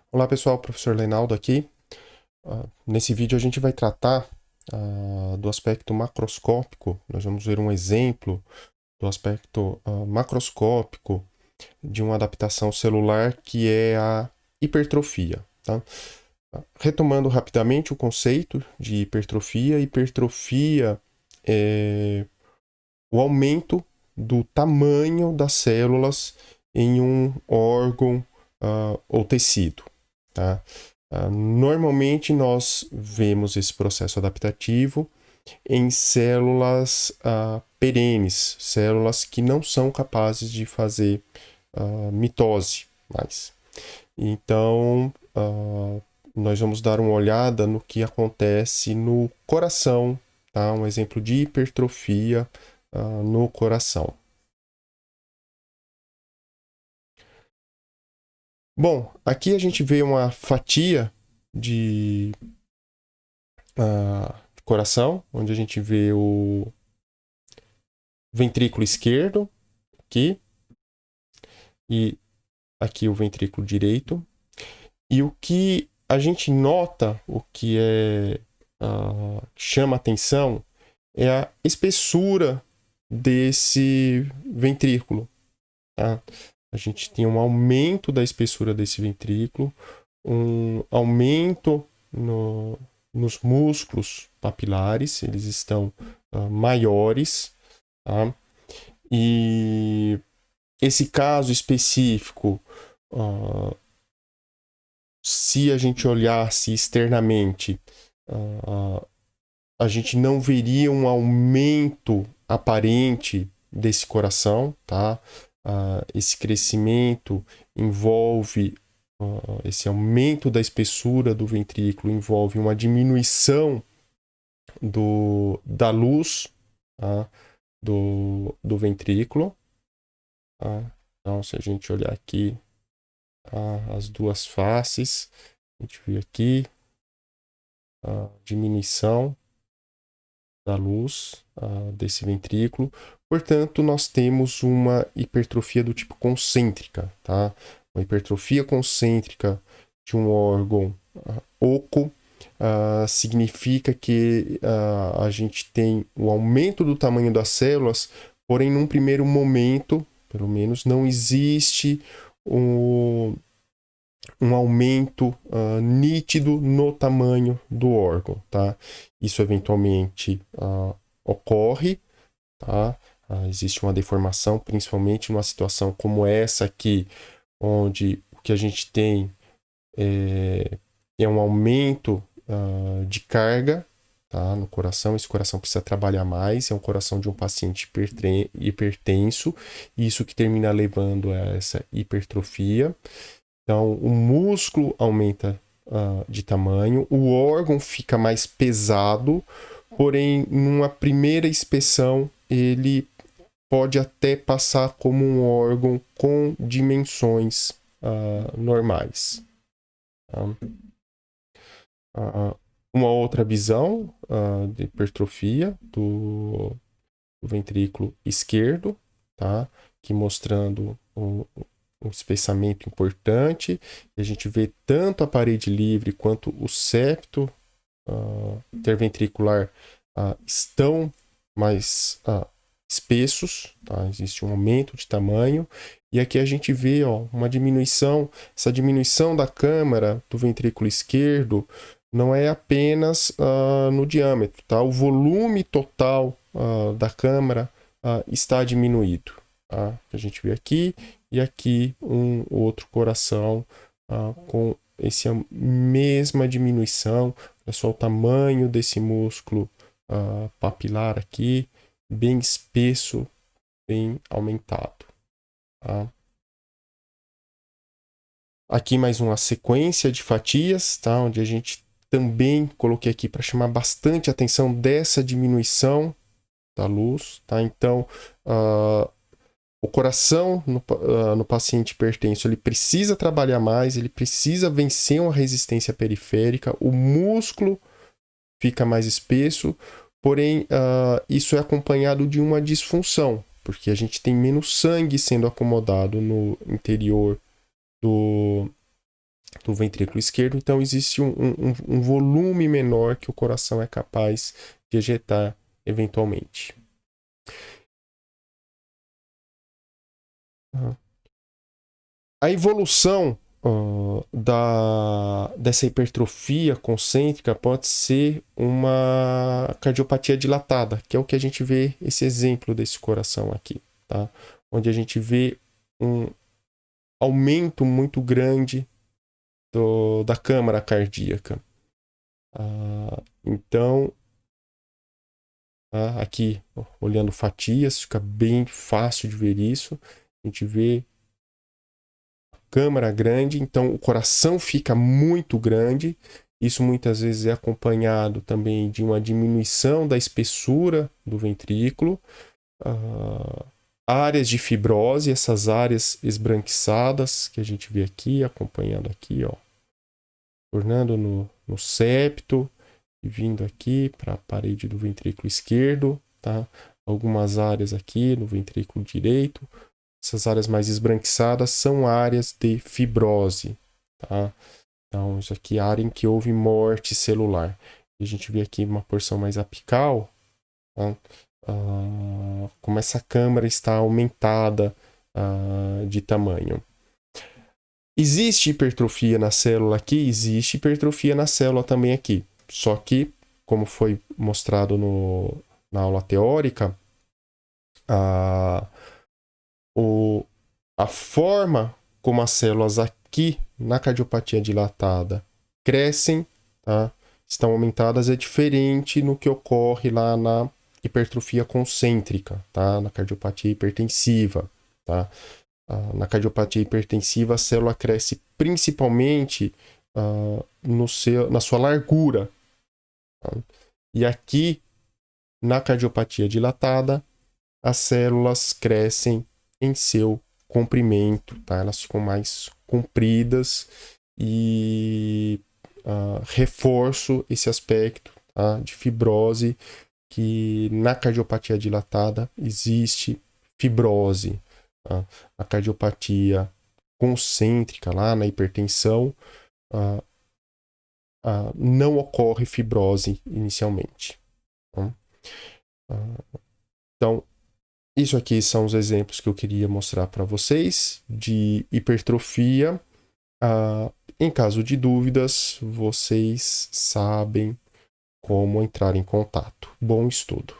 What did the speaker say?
Olá pessoal, professor Reinaldo aqui. Nesse vídeo a gente vai tratar do aspecto macroscópico. Nós vamos ver um exemplo do aspecto macroscópico de uma adaptação celular que é a hipertrofia. Tá? Retomando rapidamente o conceito de hipertrofia. Hipertrofia é o aumento do tamanho das células em um órgão ou tecido. Tá? Normalmente nós vemos esse processo adaptativo em células perenes, células que não são capazes de fazer mitose mais. Então, nós vamos dar uma olhada no que acontece no coração, tá? Um exemplo de hipertrofia no coração. Bom, aqui a gente vê uma fatia de coração, onde a gente vê o ventrículo esquerdo aqui e aqui o ventrículo direito. E o que a gente nota, o que chama atenção, é a espessura desse ventrículo. Tá? A gente tem um aumento da espessura desse ventrículo, um aumento nos músculos papilares, eles estão maiores. Tá? E esse caso específico, se a gente olhasse externamente, a gente não veria um aumento aparente desse coração, tá? Esse crescimento envolve, esse aumento da espessura do ventrículo envolve uma diminuição da luz, tá? do ventrículo. Tá? Então, se a gente olhar aqui as duas faces, a gente vê aqui a diminuição da luz desse ventrículo. Portanto, nós temos uma hipertrofia do tipo concêntrica, tá? Uma hipertrofia concêntrica de um órgão oco significa que a gente tem o aumento do tamanho das células, porém, num primeiro momento, pelo menos, não existe um aumento nítido no tamanho do órgão, tá? Isso eventualmente ocorre, tá? Existe uma deformação, principalmente numa situação como essa aqui, onde o que a gente tem é um aumento de carga, tá? No coração. Esse coração precisa trabalhar mais, é um coração de um paciente hipertenso, isso que termina levando a essa hipertrofia. Então, o músculo aumenta de tamanho, o órgão fica mais pesado, porém, numa primeira inspeção, ele pode até passar como um órgão com dimensões normais. Tá? Uma outra visão de hipertrofia do ventrículo esquerdo, tá? Aqui mostrando um espessamento importante. A gente vê tanto a parede livre quanto o septo interventricular estão mais espessos, tá? Existe um aumento de tamanho. E aqui a gente vê uma diminuição. Essa diminuição da câmara do ventrículo esquerdo não é apenas no diâmetro, tá? O volume total da câmara está diminuído. Tá? A gente vê aqui e aqui um outro coração com essa mesma diminuição. Olha só o tamanho desse músculo papilar aqui, bem espesso, bem aumentado. Tá? Aqui mais uma sequência de fatias, tá? Onde a gente também coloquei aqui para chamar bastante atenção dessa diminuição da luz. Tá? Então, o coração no paciente hipertenso, ele precisa trabalhar mais, ele precisa vencer uma resistência periférica, o músculo fica mais espesso, porém isso é acompanhado de uma disfunção, porque a gente tem menos sangue sendo acomodado no interior do ventrículo esquerdo, então existe um volume menor que o coração é capaz de ejetar eventualmente. A evolução dessa hipertrofia concêntrica pode ser uma cardiopatia dilatada, que é o que a gente vê esse exemplo desse coração aqui, tá? Onde a gente vê um aumento muito grande da câmara cardíaca. Então, aqui, olhando fatias, fica bem fácil de ver isso. A gente vê câmara grande, então o coração fica muito grande. Isso muitas vezes é acompanhado também de uma diminuição da espessura do ventrículo. Áreas de fibrose, essas áreas esbranquiçadas que a gente vê aqui, acompanhando aqui, ó, tornando no septo e vindo aqui para a parede do ventrículo esquerdo, tá? Algumas áreas aqui no ventrículo direito. Essas áreas mais esbranquiçadas são áreas de fibrose, tá? Então, isso aqui é a área em que houve morte celular. E a gente vê aqui uma porção mais apical, tá? Como essa câmara está aumentada de tamanho. Existe hipertrofia na célula aqui? Existe hipertrofia na célula também aqui. Só que, como foi mostrado na aula teórica, a forma como as células aqui na cardiopatia dilatada crescem, tá? Estão aumentadas, é diferente no que ocorre lá na hipertrofia concêntrica, tá? Na cardiopatia hipertensiva, tá? Na cardiopatia hipertensiva, a célula cresce principalmente na sua largura. Tá? E aqui, na cardiopatia dilatada, as células crescem em seu comprimento, tá? Elas ficam mais compridas e reforço esse aspecto, tá? De fibrose, que na cardiopatia dilatada existe fibrose. Tá? A cardiopatia concêntrica, lá na hipertensão, não ocorre fibrose inicialmente. Tá? Então, isso aqui são os exemplos que eu queria mostrar para vocês de hipertrofia. Em caso de dúvidas, vocês sabem como entrar em contato. Bom estudo!